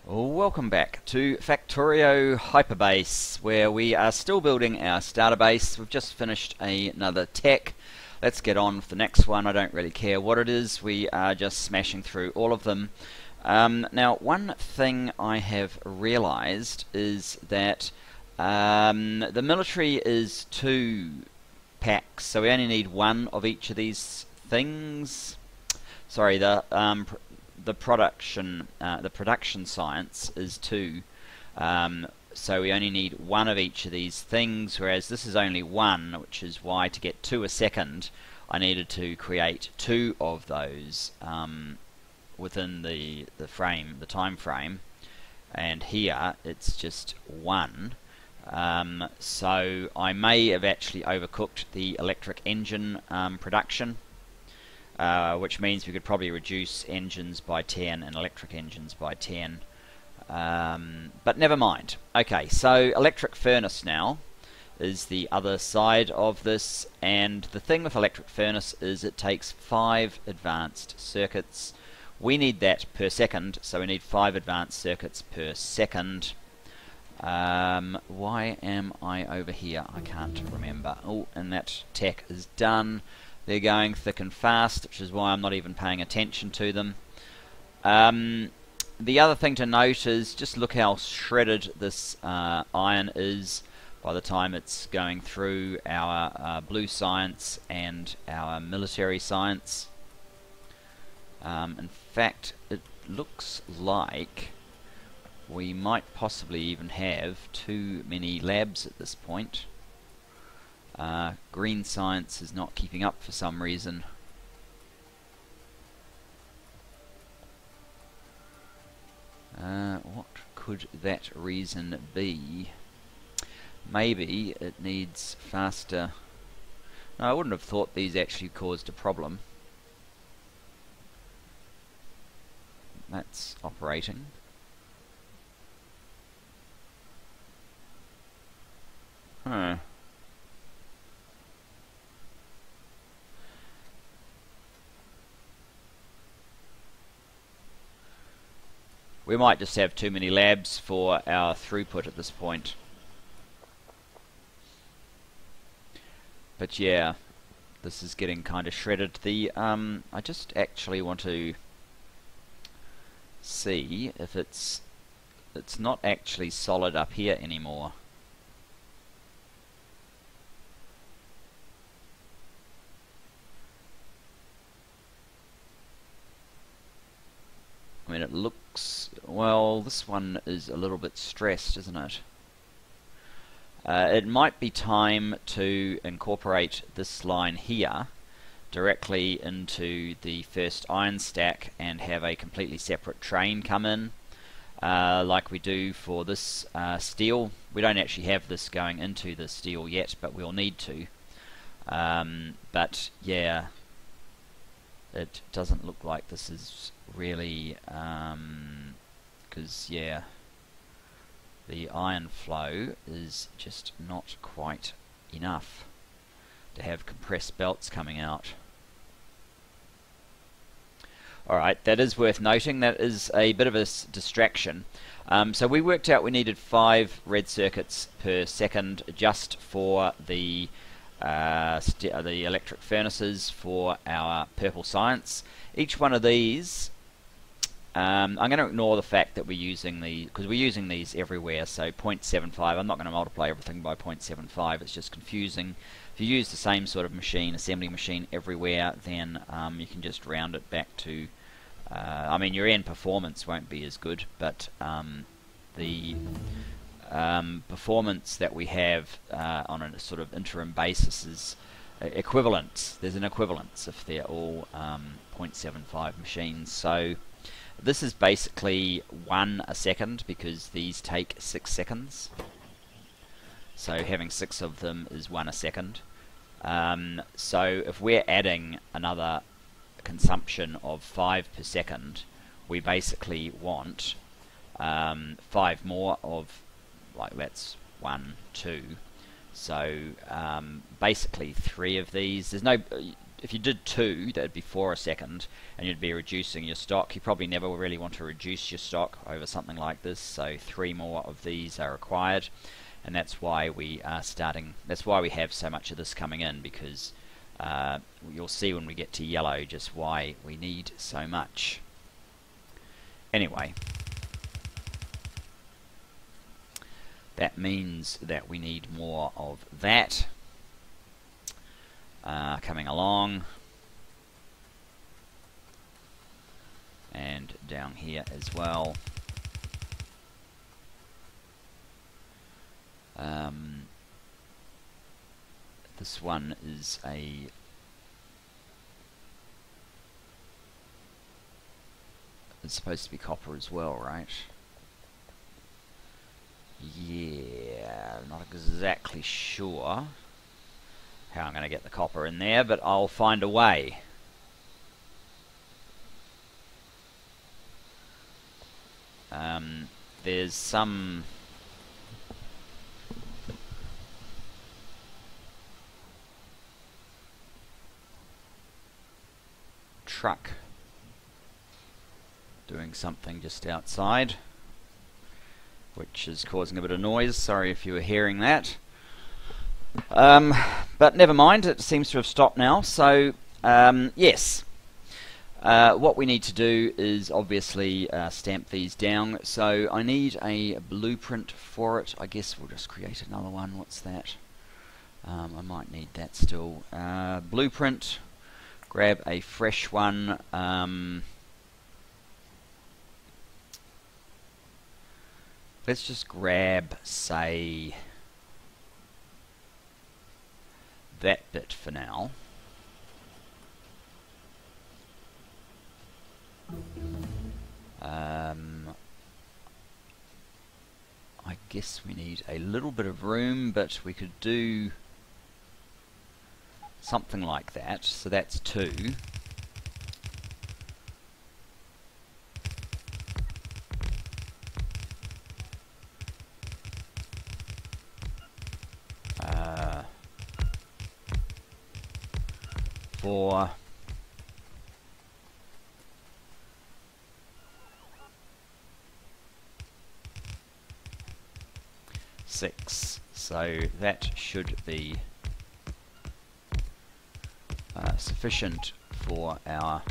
Welcome back to Factorio Hyperbase, where we are still building our starter base. We've just finished another tech. Let's get on with the next one. I don't really care what it is. We are just smashing through all of them. Now, one thing I have realized is that the military is 2 packs, so we only need 1 of each of these things. Sorry, the production science is 2, so we only need 1 of each of these things, whereas this is only 1, which is why to get 2 a second I needed to create 2 of those within the time frame, and here it's just 1. So I may have actually overcooked the electric engine production, which means we could probably reduce engines by 10 and electric engines by 10. But never mind. Okay, so electric furnace now is the other side of this, and the thing with electric furnace is it takes 5 advanced circuits. We need that per second, so we need 5 advanced circuits per second. Why am I over here? I can't remember. Oh, and that tech is done. They're going thick and fast, which is why I'm not even paying attention to them. The other thing to note is just look how shredded this iron is by the time it's going through our blue science and our military science. In fact, it looks like we might possibly even have too many labs at this point. Green science is not keeping up for some reason. What could that reason be? Maybe it needs faster... No, I wouldn't have thought these actually caused a problem. That's operating. Huh. We might just have too many labs for our throughput at this point. But yeah, this is getting kind of shredded. I just actually want to see if it's not actually solid up here anymore. I mean, it looks... well, this one is a little bit stressed, isn't it? It might be time to incorporate this line here directly into the first iron stack and have a completely separate train come in, like we do for this steel. We don't actually have this going into the steel yet, but we'll need to. But yeah, it doesn't look like this is really, because yeah, the iron flow is just not quite enough to have compressed belts coming out. Alright, that is worth noting. That is a bit of a distraction. So we worked out we needed 5 red circuits per second just for the electric furnaces for our purple science. Each one of these, I'm going to ignore the fact that we're using the, because we're using these everywhere, so 0.75, I'm not going to multiply everything by 0.75, it's just confusing. If you use the same sort of machine, assembly machine everywhere, then you can just round it back to, I mean, your end performance won't be as good, but the performance that we have on a sort of interim basis is equivalent. There's an equivalence if they're all 0.75 machines. So this is basically 1 a second because these take 6 seconds. So having 6 of them is 1 a second. So if we're adding another consumption of 5 per second, we basically want 5 more of, like, that's 1, 2. So basically 3 of these. There's no, if you did 2, that'd be 4 a second, and you'd be reducing your stock. You probably never really want to reduce your stock over something like this, so 3 more of these are required, and that's why we are starting. That's why we have so much of this coming in, because you'll see when we get to yellow just why we need so much. Anyway, that means that we need more of that coming along, and down here as well. This one is it's supposed to be copper as well, right? Yeah, not exactly sure how I'm going to get the copper in there, but I'll find a way. There's some truck doing something just outside, which is causing a bit of noise. Sorry if you were hearing that. But never mind, it seems to have stopped now. So yes, what we need to do is obviously stamp these down. So I need a blueprint for it. I guess we'll just create another one. What's that? I might need that still. Blueprint, grab a fresh one. Let's just grab, say, that bit for now. I guess we need a little bit of room, but we could do something like that. So that's 2. Four. 6. So that should be sufficient for our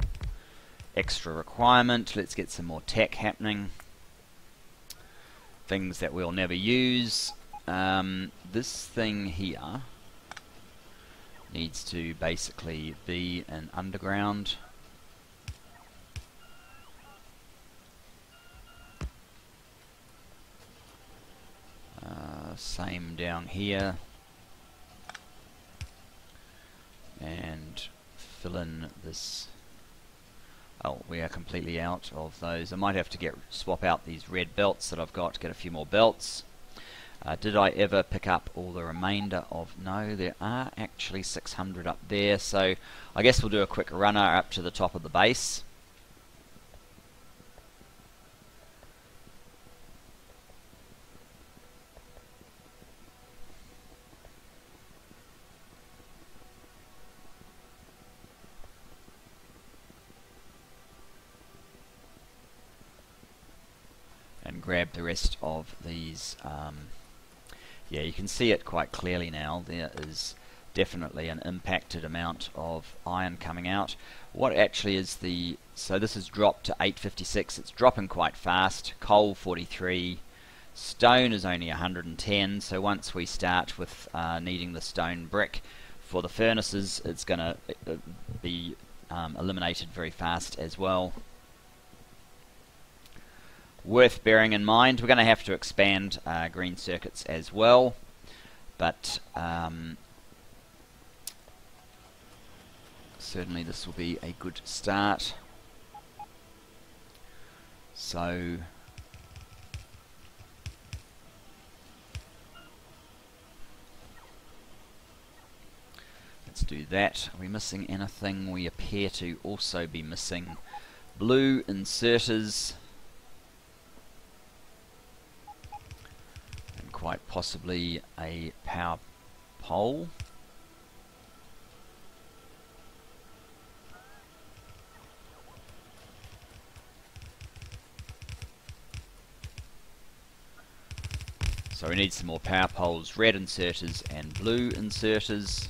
extra requirement. Let's get some more tech happening. Things that we'll never use. This thing here needs to basically be an underground. Same down here. And fill in this. Oh, we are completely out of those. I might have to swap out these red belts that I've got to get a few more belts. Did I ever pick up all the remainder of... No, there are actually 600 up there, so I guess we'll do a quick runner up to the top of the base. And grab the rest of these. Yeah, you can see it quite clearly now. There is definitely an impacted amount of iron coming out. What actually is the... So this has dropped to 856. It's dropping quite fast. Coal 43. Stone is only 110. So once we start with needing the stone brick for the furnaces, it's going to be eliminated very fast as well. Worth bearing in mind, we're going to have to expand green circuits as well, but certainly this will be a good start. So let's do that. Are we missing anything? We appear to also be missing blue inserters. Quite possibly a power pole. So we need some more power poles, red inserters and blue inserters.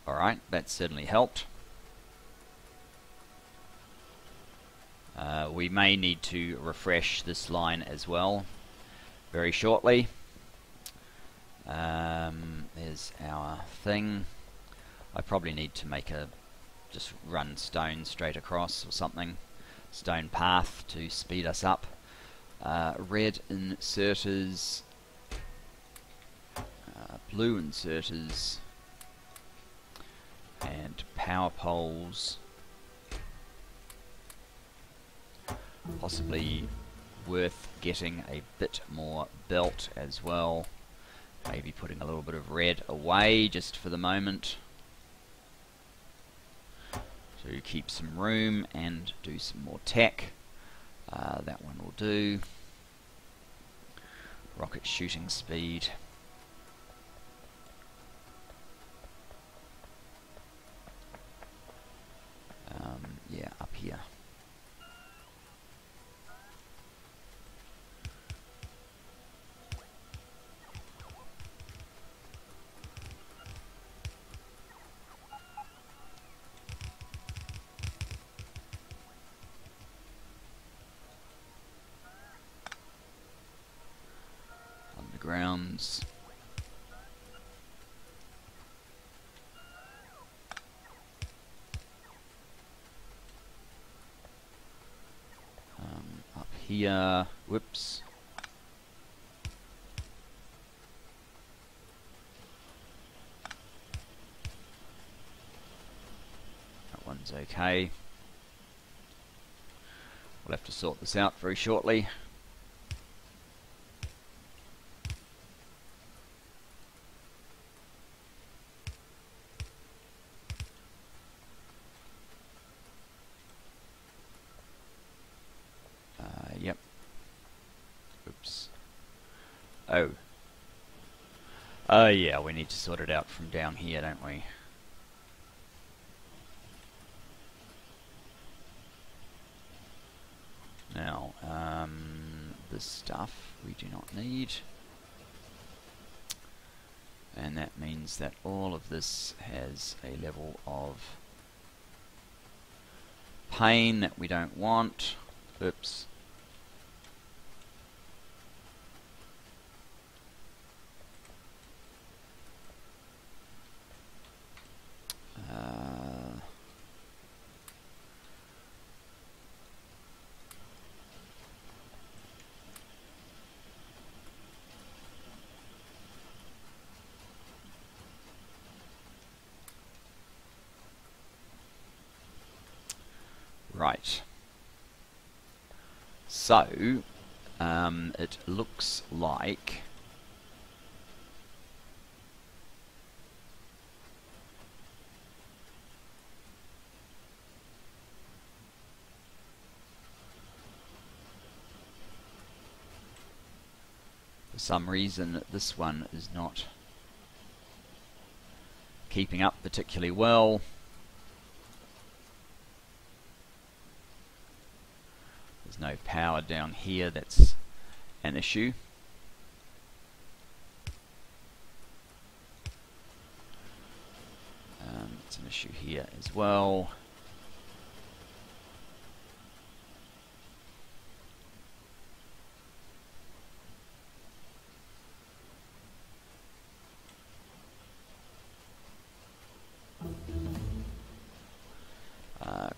Alright, that certainly helped. We may need to refresh this line as well very shortly. There's our thing. I probably need to make just run stone straight across or something. Stone path to speed us up. Red inserters. Blue inserters. And power poles. Possibly worth getting a bit more belt as well. Maybe putting a little bit of red away just for the moment to keep some room and do some more tech. That one will do. Rocket shooting speed. Yeah, up here. Undergrounds. Up here, whoops. That one's okay. We'll have to sort this out very shortly. Yep. Oops. Oh. Oh yeah, we need to sort it out from down here, don't we? Now, this stuff we do not need. And that means that all of this has a level of pain that we don't want. Oops. Right. So, it looks like for some reason this one is not keeping up particularly well. There's no power down here, that's an issue. It's an issue here as well.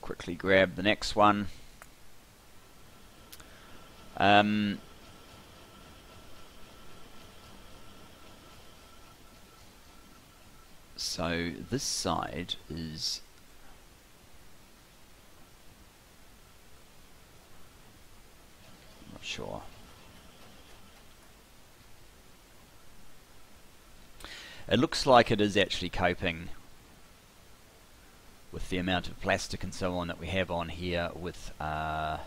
Quickly grab the next one. So this side is not sure. It looks like it is actually coping with the amount of plastic and so on that we have on here with how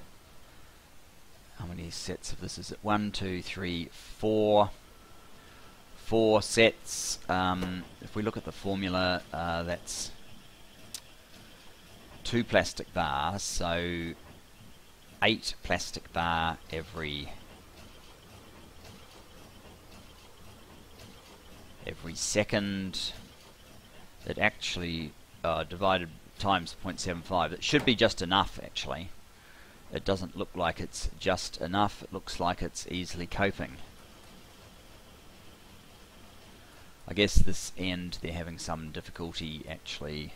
many sets of this is it? 1, 2, 3, 4. 4 sets. If we look at the formula, that's 2 plastic bar, so 8 plastic bar every second. It actually divided times 0.75. It should be just enough, actually. It doesn't look like it's just enough. It looks like it's easily coping. I guess this end they're having some difficulty actually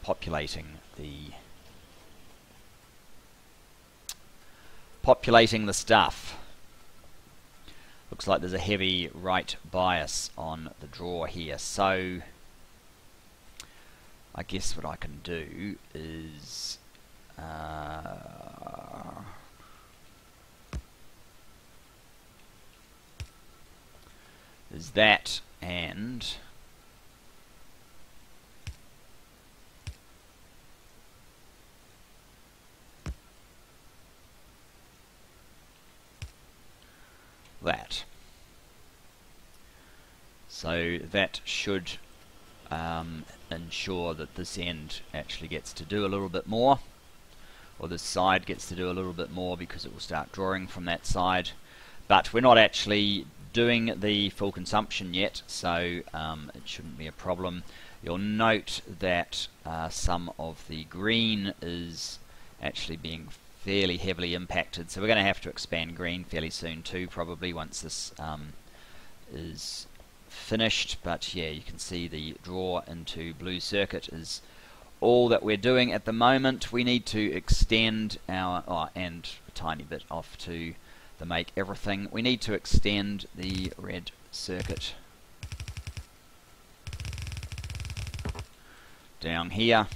populating the stuff. Looks like there's a heavy right bias on the draw here, so I guess what I can do is that, and that. So that should ensure that this end actually gets to do a little bit more, or this side gets to do a little bit more, because it will start drawing from that side. But we're not actually doing the full consumption yet, so it shouldn't be a problem. You'll note that some of the green is actually being fairly heavily impacted, so we're going to have to expand green fairly soon too, probably once this is finished. But yeah, you can see the draw into blue circuit is all that we're doing at the moment. We need to extend our, and a tiny bit off to the make everything, we need to extend the red circuit down here.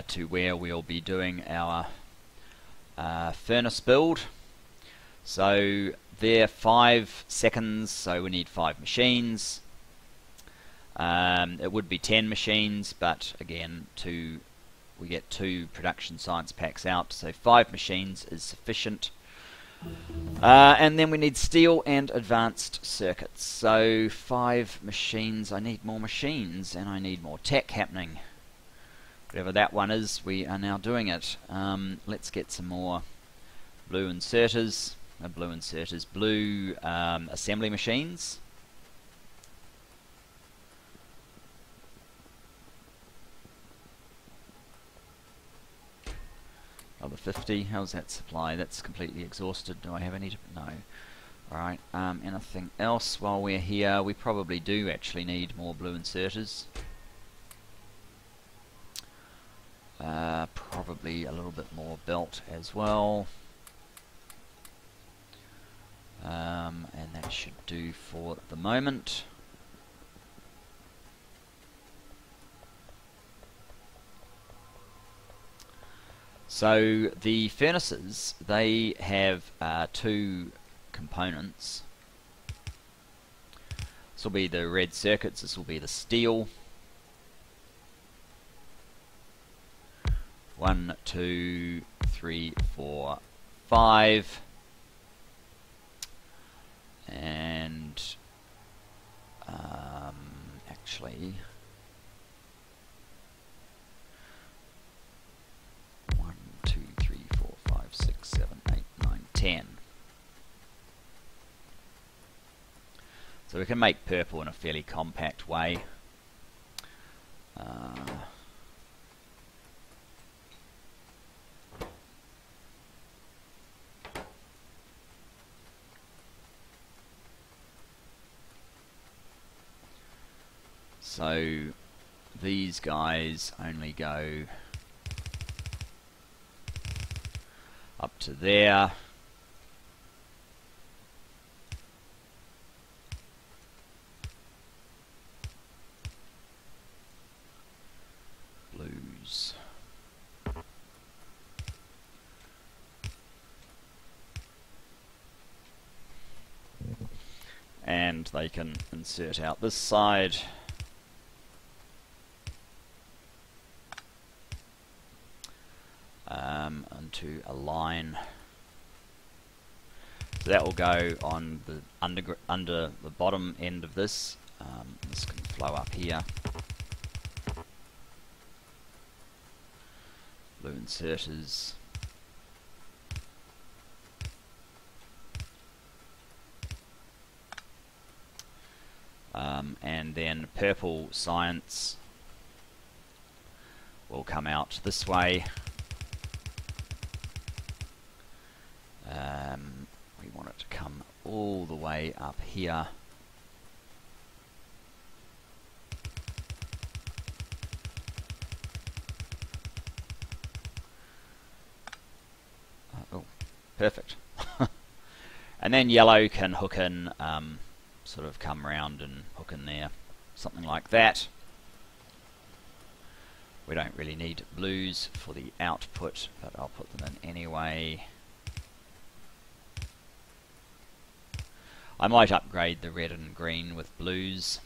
To where we'll be doing our furnace build. So they're 5 seconds, so we need 5 machines. It would be 10 machines, but again, we get 2 production science packs out, so 5 machines is sufficient. And then we need steel and advanced circuits. So 5 machines, I need more machines, and I need more tech happening. Whatever that one is, we are now doing it. Let's get some more blue inserters, blue assembly machines. Another 50. How's that supply? That's completely exhausted. Do I have any? No. Alright, anything else while we're here? We probably do actually need more blue inserters. Probably a little bit more belt as well. And that should do for the moment. So the furnaces, they have 2 components. This will be the red circuits, this will be the steel. 1, 2, 3, 4, 5. And actually 1, 2, 3, 4, 5, 6, 7, 8, 9, 10. So we can make purple in a fairly compact way. So these guys only go up to there. Blues. And they can insert out this side. Onto a line. So that will go on the under the bottom end of this. This can flow up here. Blue inserters. And then purple science will come out this way. We want it to come all the way up here. Oh, perfect. And then yellow can hook in, sort of come round and hook in there, something like that. We don't really need blues for the output, but I'll put them in anyway. I might upgrade the red and green with blues,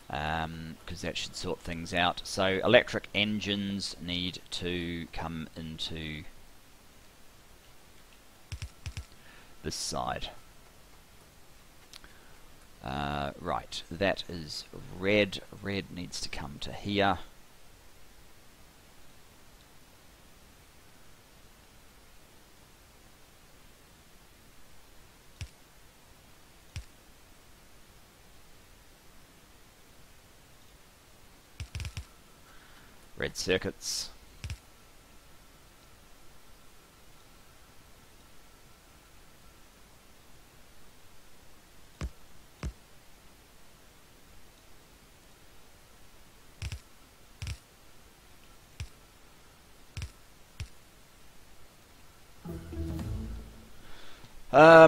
because that should sort things out. So electric engines need to come into this side. Right, that is red. Red needs to come to here. Red circuits.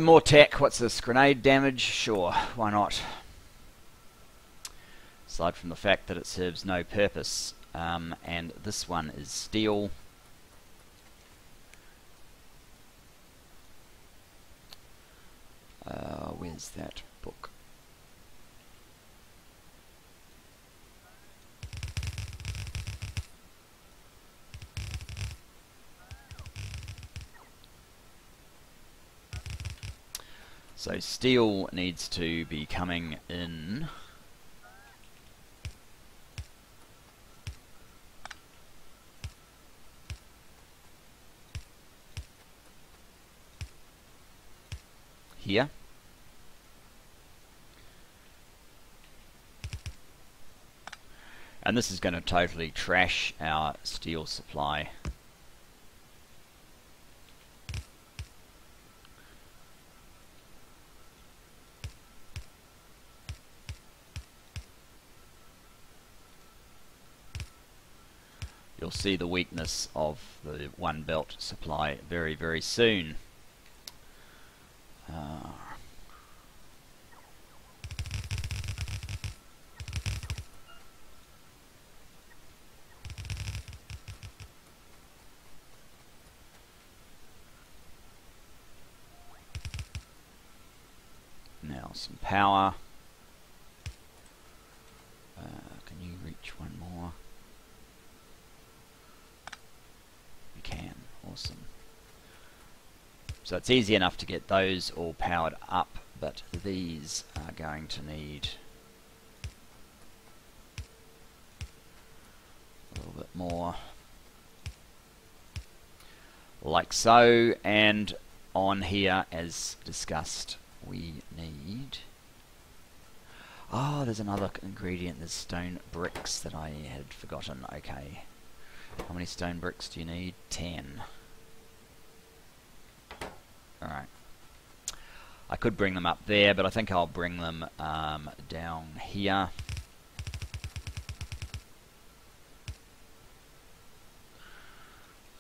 More tech. What's this? Grenade damage? Sure, why not? Aside from the fact that it serves no purpose. And this one is steel. Where's that book? So steel needs to be coming in here. And this is going to totally trash our steel supply. You'll see the weakness of the one belt supply very, very soon. Now some power. Can you reach one more? You can. Awesome. So it's easy enough to get those all powered up, but these are going to need a little bit more, like so. And on here, as discussed, we need... oh, there's another ingredient. There's stone bricks that I had forgotten. Okay. How many stone bricks do you need? 10. Alright. I could bring them up there, but I think I'll bring them down here.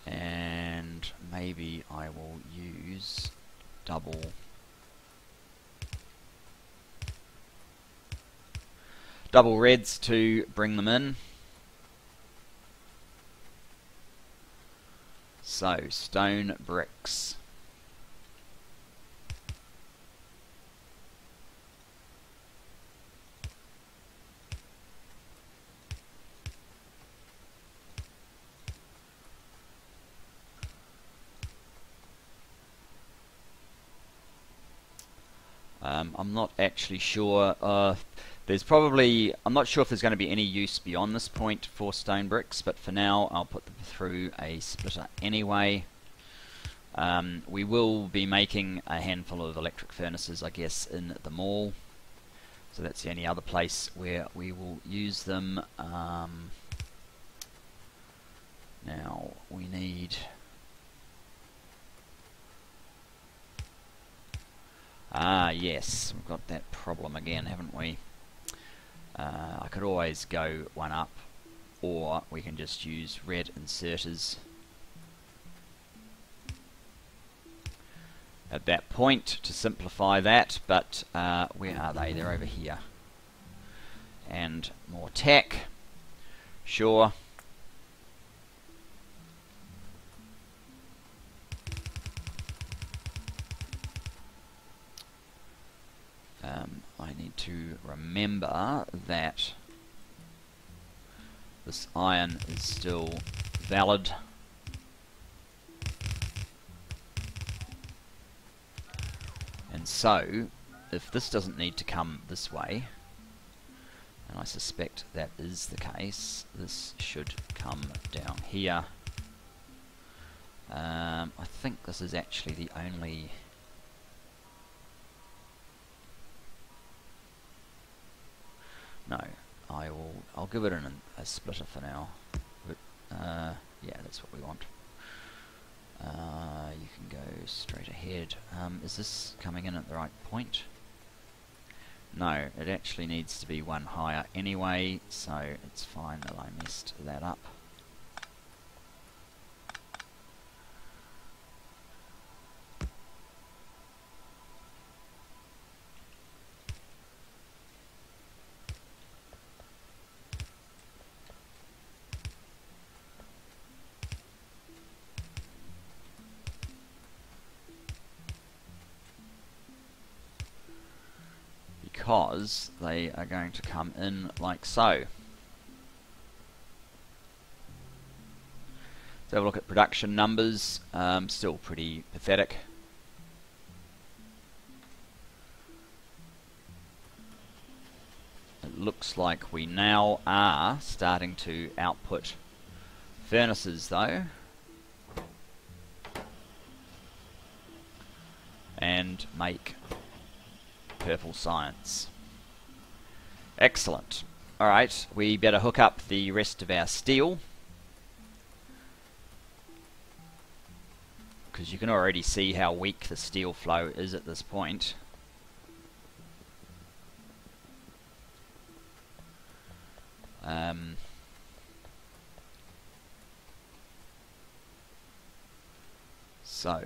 And maybe I will use double reds to bring them in. So, stone bricks. I'm not actually sure. I'm not sure if there's going to be any use beyond this point for stone bricks, but for now I'll put them through a splitter anyway. We will be making a handful of electric furnaces, I guess, in the mall. So that's the only other place where we will use them. Now we need... yes, we've got that problem again, haven't we? I could always go one up, or we can just use red inserters at that point to simplify that, but where are they? They're over here. And more tack, sure. I need to remember that this iron is still valid. And so, if this doesn't need to come this way, and I suspect that is the case, this should come down here. I think this is actually the only... No, I'll give it a splitter for now. But, yeah, that's what we want. You can go straight ahead. Is this coming in at the right point? No, it actually needs to be one higher anyway, so it's fine that I messed that up. Because they are going to come in like so. Let's have a look at production numbers. Still pretty pathetic. It looks like we now are starting to output furnaces though. And make purple science. Excellent. Alright, we better hook up the rest of our steel, because you can already see how weak the steel flow is at this point. So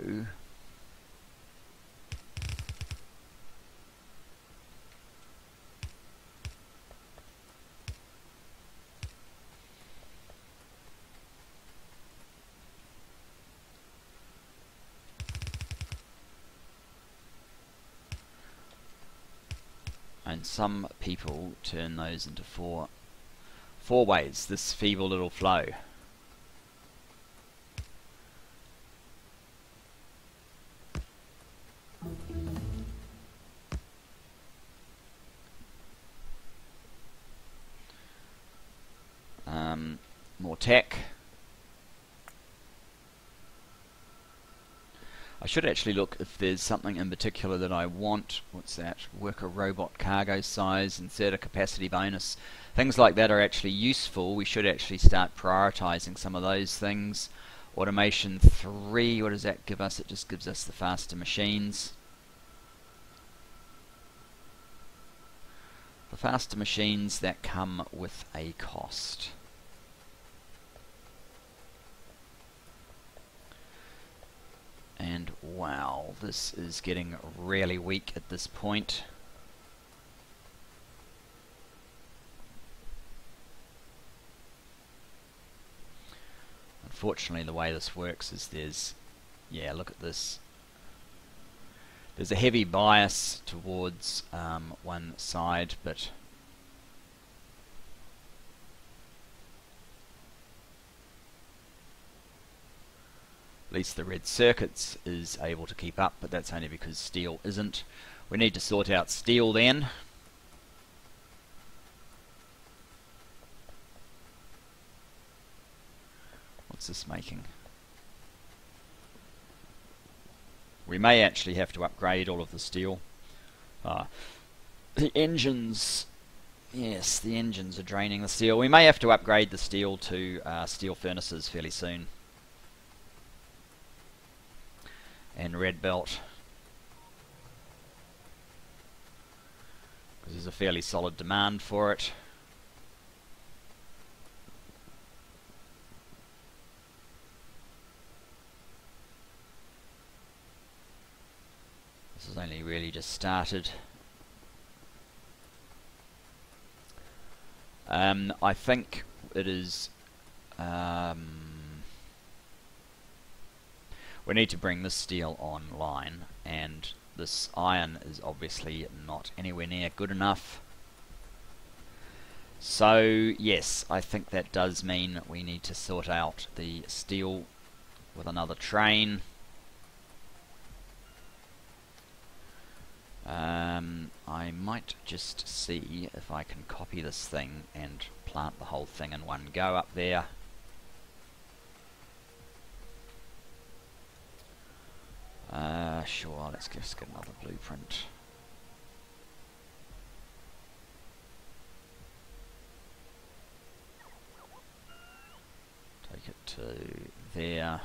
and some people turn those into four ways, this feeble little flow. More tech. I should actually look if there's something in particular that I want. What's that? Worker robot cargo size, insert a capacity bonus. Things like that are actually useful. We should actually start prioritizing some of those things. Automation 3, what does that give us? It just gives us the faster machines. The faster machines that come with a cost. And wow, this is getting really weak at this point. Unfortunately, the way this works is there's, yeah, look at this. There's a heavy bias towards one side, but at least the red circuits is able to keep up, but that's only because steel isn't. We need to sort out steel then. What's this making? We may actually have to upgrade all of the steel. The engines... Yes, the engines are draining the steel. We may have to upgrade the steel to steel furnaces fairly soon. And red belt. Because there's a fairly solid demand for it. This has only really just started. I think it is... we need to bring this steel online, and this iron is obviously not anywhere near good enough. So yes, I think that does mean we need to sort out the steel with another train. I might just see if I can copy this thing and plant the whole thing in one go up there. Sure, let's just get another blueprint. Take it to there.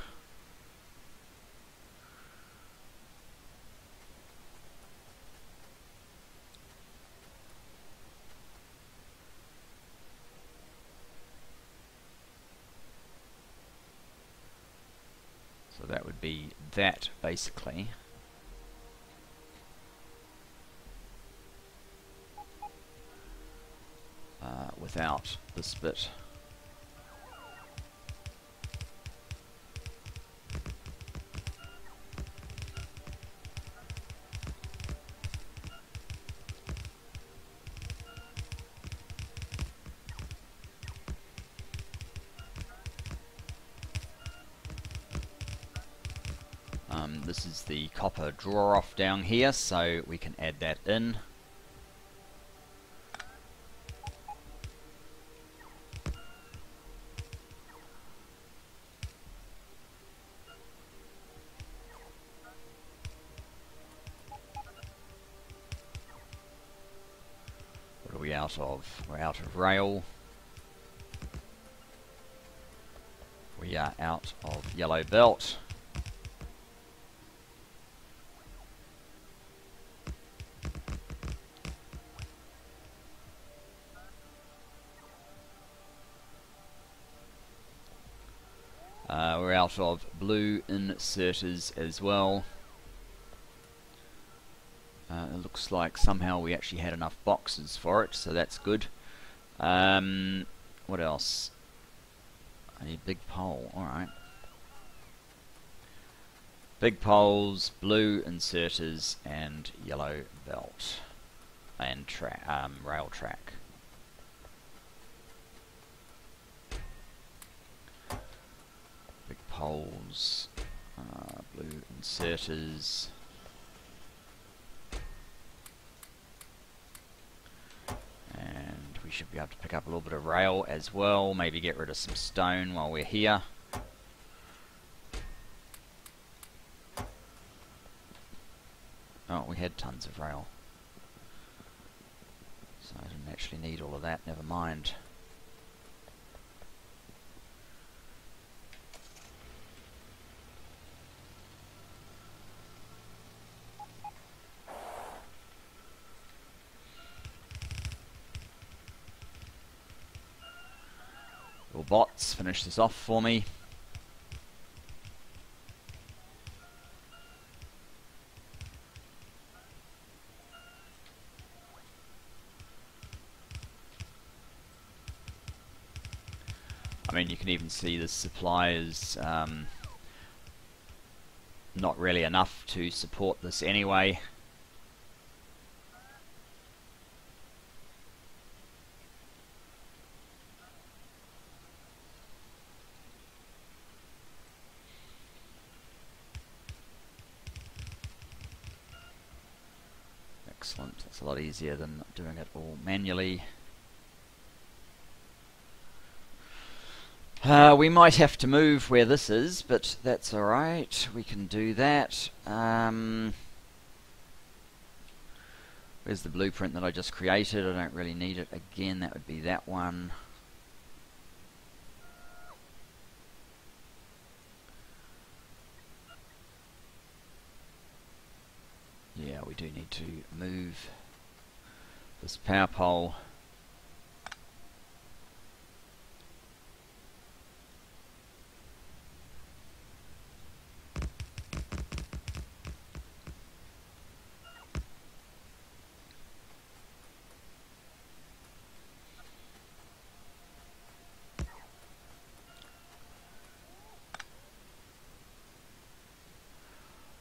So that would be that, basically. Without this bit. This is the copper draw off down here, so we can add that in. What are we out of? We're out of rail. We are out of yellow belt. We're out of blue inserters as well. It looks like somehow we actually had enough boxes for it, so that's good. What else? I need big pole, alright. Big poles, blue inserters, and yellow belt. And rail track. Big poles, blue inserters. And we should be able to pick up a little bit of rail as well, maybe get rid of some stone while we're here. Oh, we had tons of rail. So I didn't actually need all of that, never mind. Little bots, finish this off for me. I mean, you can even see the supply is not really enough to support this anyway. Excellent, that's a lot easier than doing it all manually. We might have to move where this is, but that's alright, we can do that. Where's the blueprint that I just created? I don't really need it again, that would be that one. Yeah, we do need to move this power pole.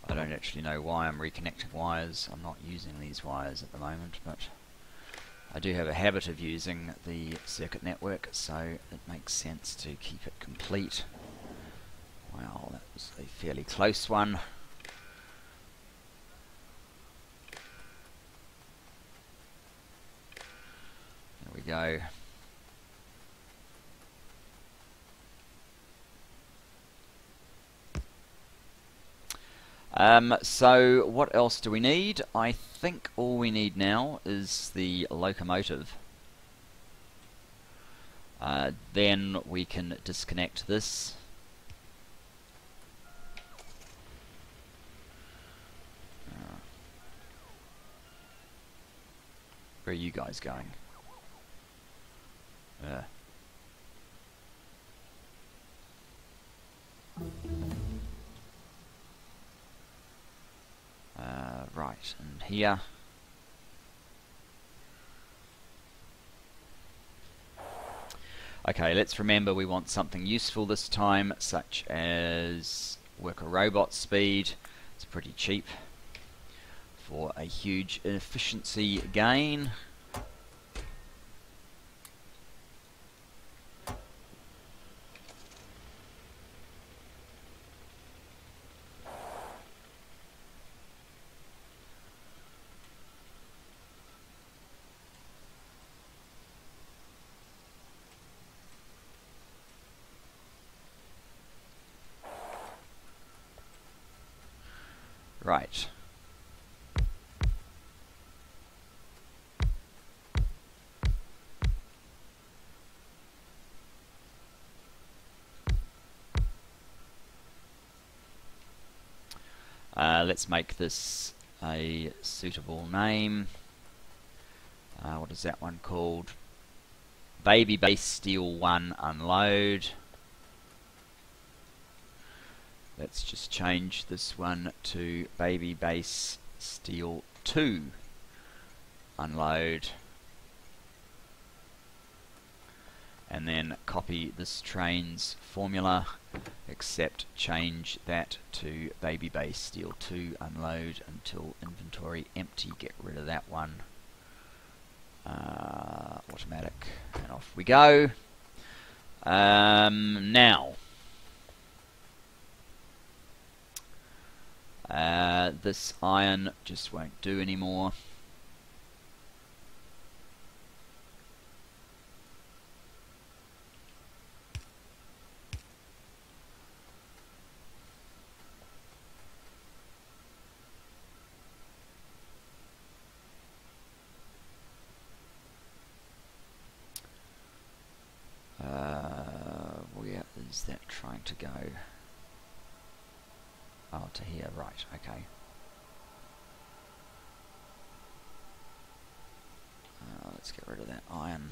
I don't actually know why I'm reconnecting wires. I'm not using these wires at the moment, but I do have a habit of using the circuit network, so it makes sense to keep it complete. Well, that was a fairly close one. There we go. So what else do we need? I think all we need now is the locomotive. Then we can disconnect this. Where are you guys going? Right, and here. Okay, let's remember we want something useful this time, such as worker robot speed. It's pretty cheap for a huge efficiency gain. Right. Let's make this a suitable name. What is that one called? Baby Base Steel 1 Unload. Let's just change this one to Baby Base Steel 2 Unload. And then copy this train's formula, except change that to Baby Base Steel 2 Unload until inventory empty. Get rid of that one. Automatic, and off we go. Now, this iron just won't do anymore. Where is that trying to go? Oh, to here, right, okay. Let's get rid of that iron.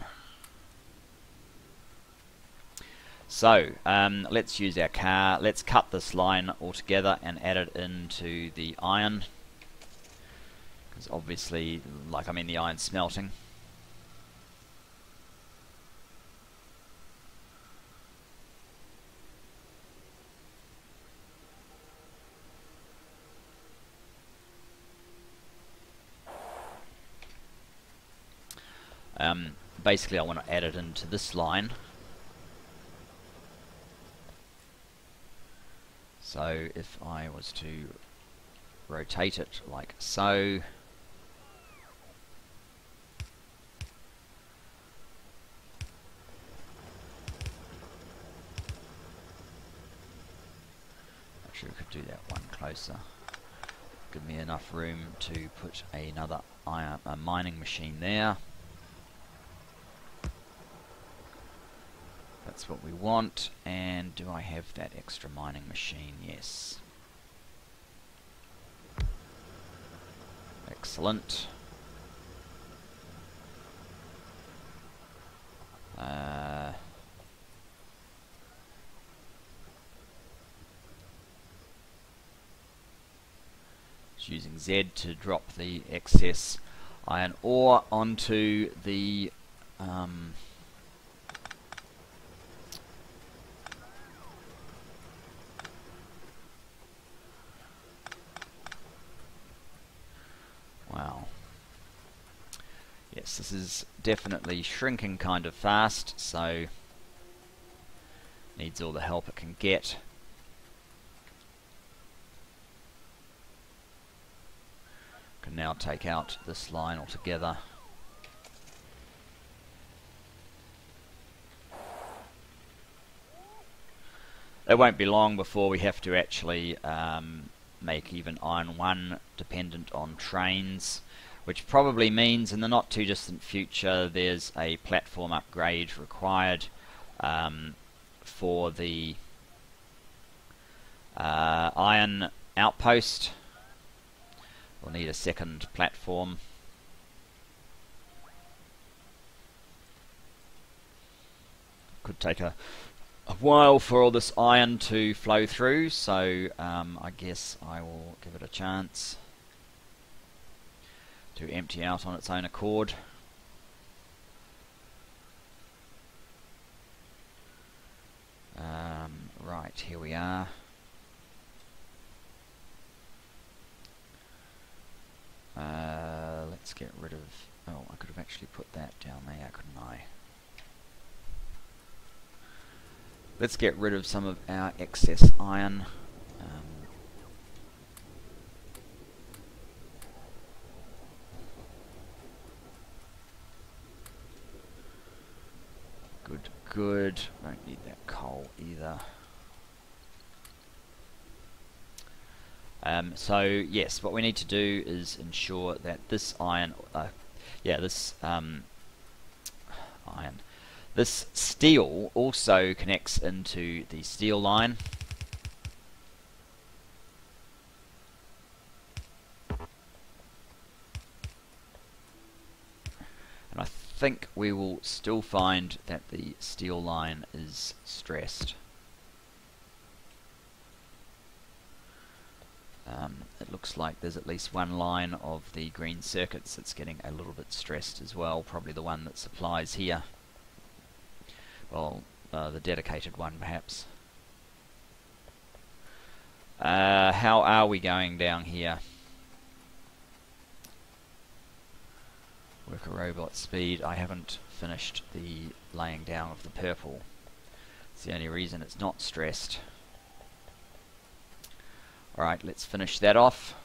So, let's use our car. Let's cut this line altogether and add it into the iron. Because obviously, like the iron's smelting. Basically I want to add it into this line. So if I was to rotate it like so, Actually, we could do that one closer. Give me enough room to put another mining machine there. That's what we want. And do I have that extra mining machine? Yes. Excellent. Just using Z to drop the excess iron ore onto the wow. Yes, this is definitely shrinking kind of fast, so needs all the help it can get. Can now take out this line altogether. It won't be long before we have to actually make even Iron 1 dependent on trains, which probably means in the not too distant future there's a platform upgrade required for the iron outpost. We'll need a second platform. Could take a while for all this iron to flow through, so I guess I will give it a chance to empty out on its own accord. Right, here we are. Let's get rid of... oh, I could have actually put that down there, couldn't I? Let's get rid of some of our excess iron. Good. Don't need that coal either. So yes, what we need to do is ensure that this iron, this steel also connects into the steel line. And I think we will still find that the steel line is stressed. It looks like there's at least one line of the green circuits that's getting a little bit stressed as well, probably the one that supplies here. Well, the dedicated one perhaps. How are we going down here? Worker robot speed. I haven't finished the laying down of the purple. It's the only reason it's not stressed. Alright, let's finish that off.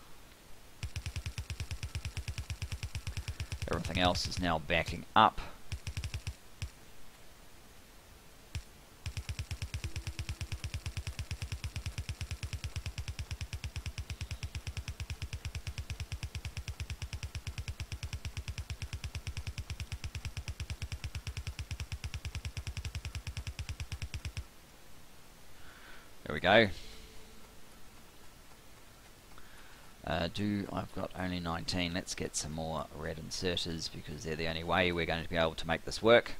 Everything else is now backing up. There we go. I've got only 19. Let's get some more red inserters because they're the only way we're going to be able to make this work.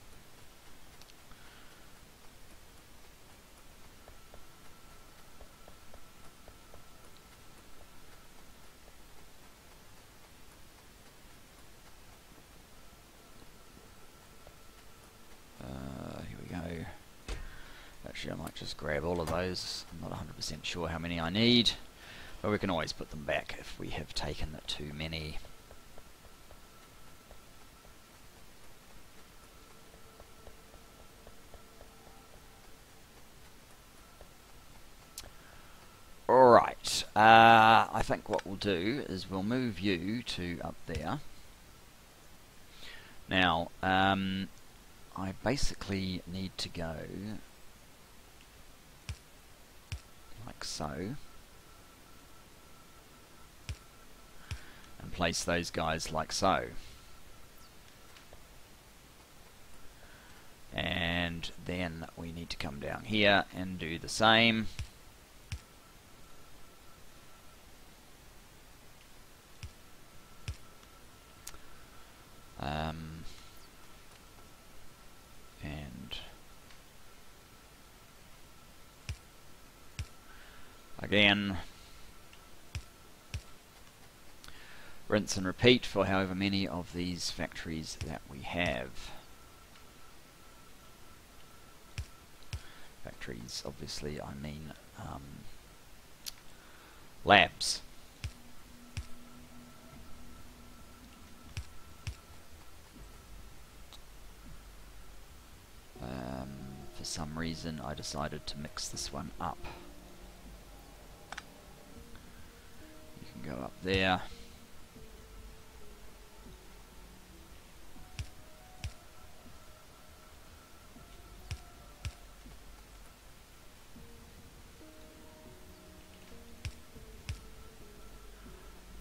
Here we go. Actually, I might just grab all of those. I'm not 100% sure how many I need. But we can always put them back if we have taken too many. Alright, I think what we'll do is we'll move you to up there. Now, I basically need to go like so. place those guys like so. And then we need to come down here and do the same. And again, rinse and repeat for however many of these factories that we have. Factories, obviously, I mean labs. For some reason I decided to mix this one up. You can go up there.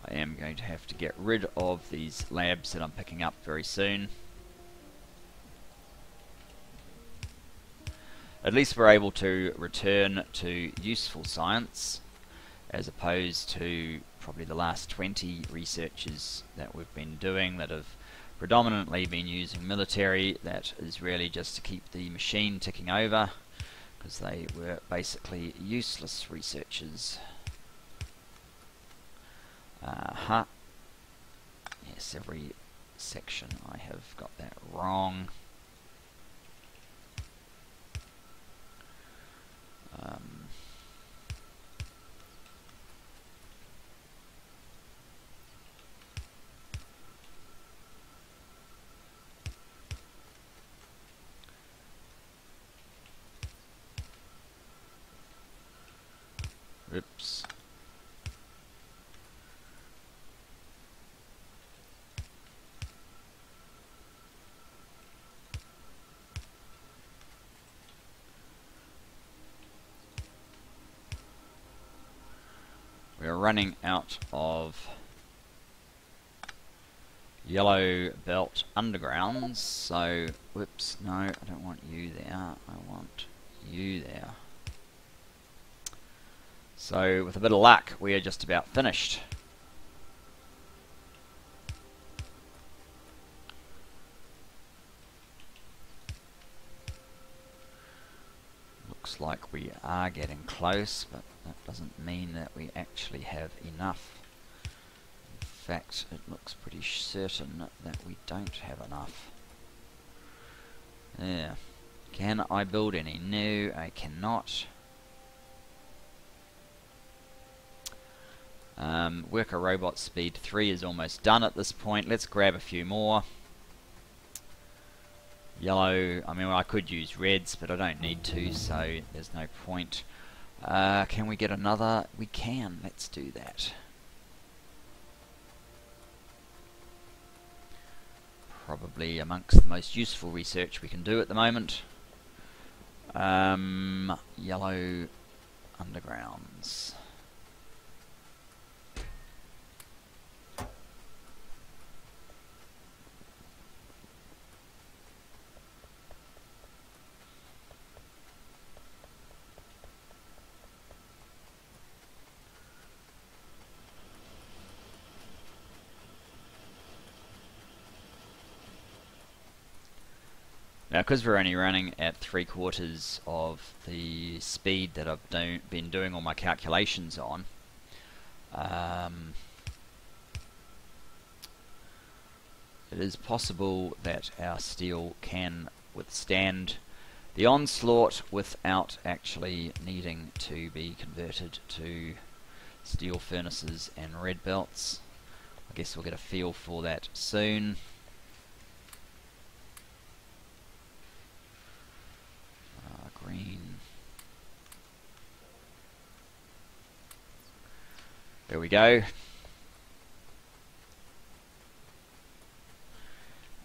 I am going to have to get rid of these labs that I'm picking up very soon. At least we're able to return to useful science, as opposed to probably the last 20 researches that we've been doing that have predominantly been using military. That is really just to keep the machine ticking over, because they were basically useless researches. Yes, every section I have got that wrong. Oops. We're running out of yellow belt undergrounds, so whoops, no, I don't want you there, I want you there. So with a bit of luck we are just about finished. Looks like we are getting close, but that doesn't mean that we actually have enough. In fact, it looks pretty certain that we don't have enough. Yeah. Can I build any? No, I cannot. Worker robot speed 3 is almost done at this point. Let's grab a few more. Yellow, I mean, well, I could use reds, but I don't need to, so there's no point. Can we get another? We can. Let's do that. Probably amongst the most useful research we can do at the moment. Yellow undergrounds. Now, because we're only running at 3/4 of the speed that I've been doing all my calculations on, it is possible that our steel can withstand the onslaught without actually needing to be converted to steel furnaces and red belts. I guess we'll get a feel for that soon. Green. There we go.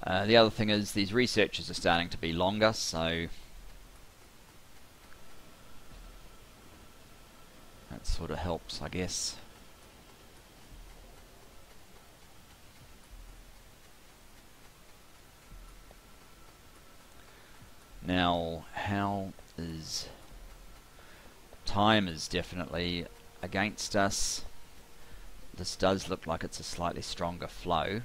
The other thing is these researches are starting to be longer, so that sort of helps, I guess. Now, how is... time is definitely against us. This does look like it's a slightly stronger flow.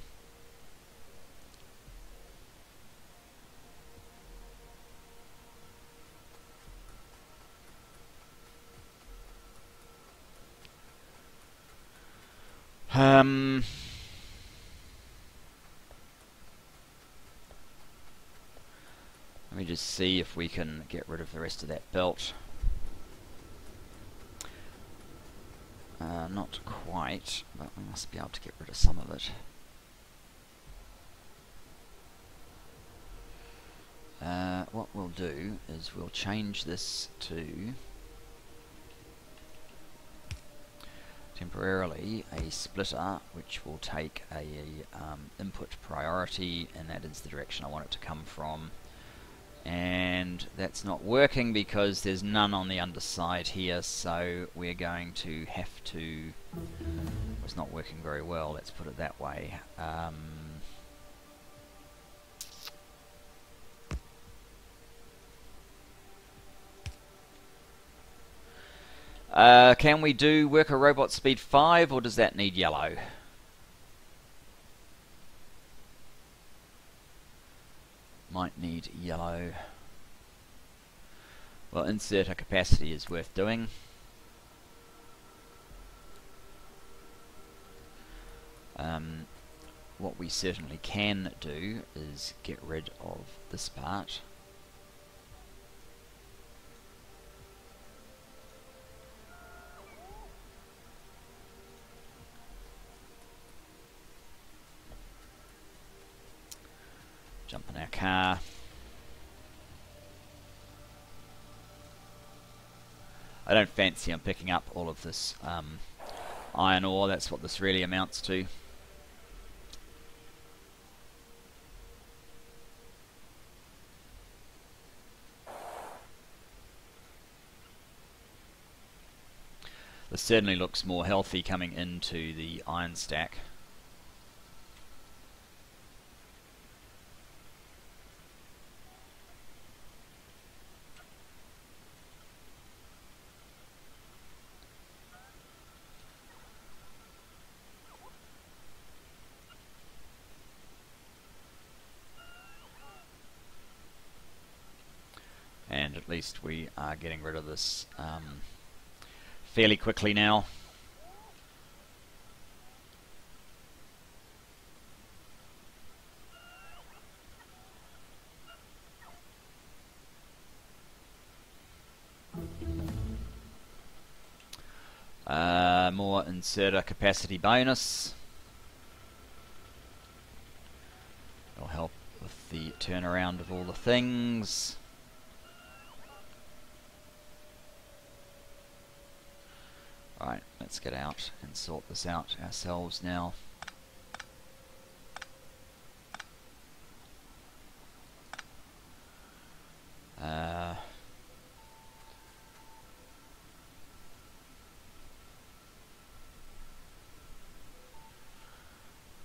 Let me just see if we can get rid of the rest of that belt. Not quite, but we must be able to get rid of some of it. What we'll do is we'll change this to temporarily a splitter, which will take a input priority, and that is the direction I want it to come from. And that's not working because there's none on the underside here, so we're going to have to... it's not working very well, let's put it that way. Can we do worker robot speed 5, or does that need yellow? Might need yellow. Well, inserter capacity is worth doing. What we certainly can do is get rid of this part. Jump in our car. I don't fancy I'm picking up all of this iron ore, that's what this really amounts to. This certainly looks more healthy coming into the iron stack. And at least we are getting rid of this fairly quickly now. More inserter capacity bonus. It'll help with the turnaround of all the things. Right, let's get out and sort this out ourselves now.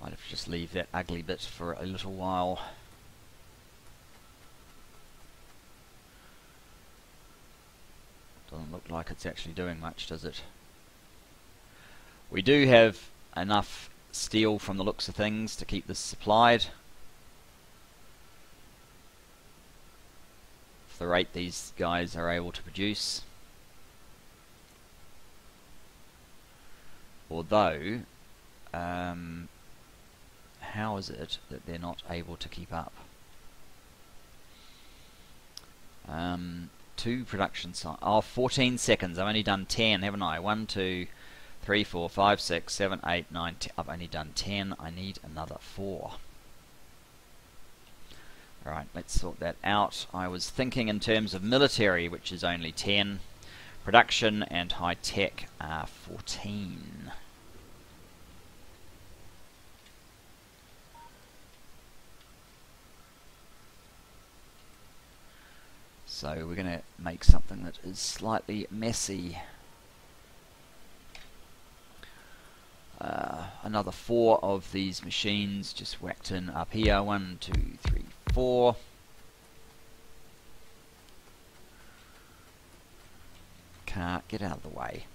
Might have to just leave that ugly bit for a little while. Doesn't look like it's actually doing much, does it? We do have enough steel from the looks of things to keep this supplied. At the rate these guys are able to produce. Although, how is it that they're not able to keep up? 2 production cycles. Oh, 14 seconds. I've only done 10, haven't I? 1, 2, 3, 4, 5, 6, 7, 8, 9, 10. I've only done 10. I need another 4. Alright, let's sort that out. I was thinking in terms of military, which is only 10. Production and high tech are 14. So we're going to make something that is slightly messy. Another 4 of these machines just whacked in up here. 1, 2, 3, 4. car, get out of the way.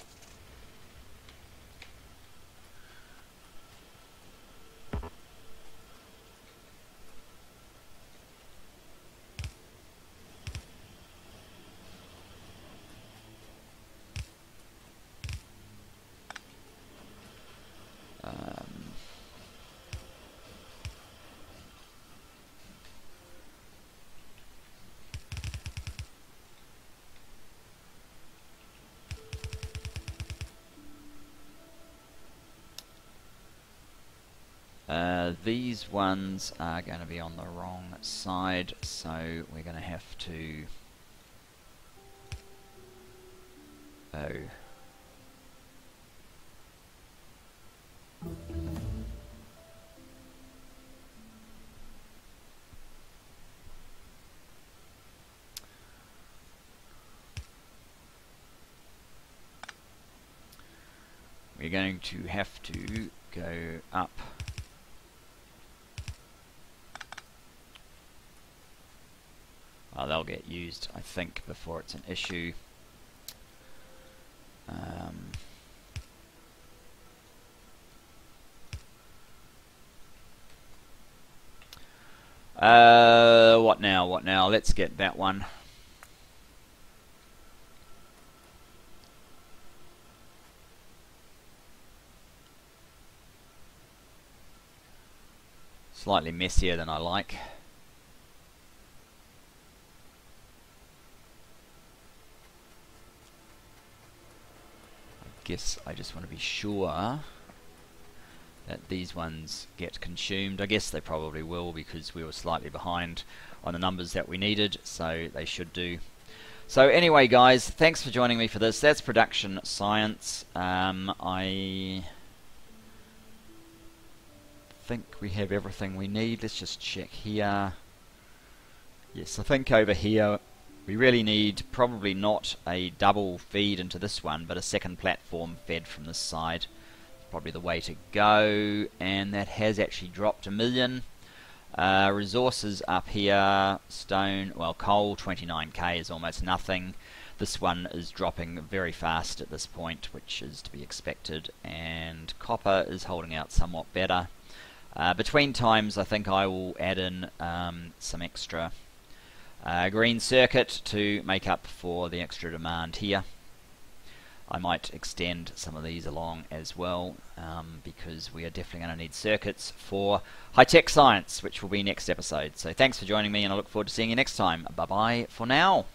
These ones are going to be on the wrong side, so we're going to have to... Oh. We're going to have to go up. Well, they'll get used, I think, before it's an issue. What now? What now? Let's get that one. Slightly messier than I like. Guess I just want to be sure that these ones get consumed. I guess they probably will, because we were slightly behind on the numbers that we needed, so they should do. So anyway, guys, thanks for joining me for this. That's production science. I think we have everything we need. Let's just check here. Yes, I think over here we really need probably not a double feed into this one, but a second platform fed from this side. Probably the way to go, and that has actually dropped 1 million. Resources up here, stone, well, coal 29k is almost nothing. This one is dropping very fast at this point, which is to be expected, and copper is holding out somewhat better. Between times I think I will add in some extra green circuit to make up for the extra demand here. I might extend some of these along as well, because we are definitely going to need circuits for high-tech science, which will be next episode. So thanks for joining me, and I look forward to seeing you next time. Bye bye for now.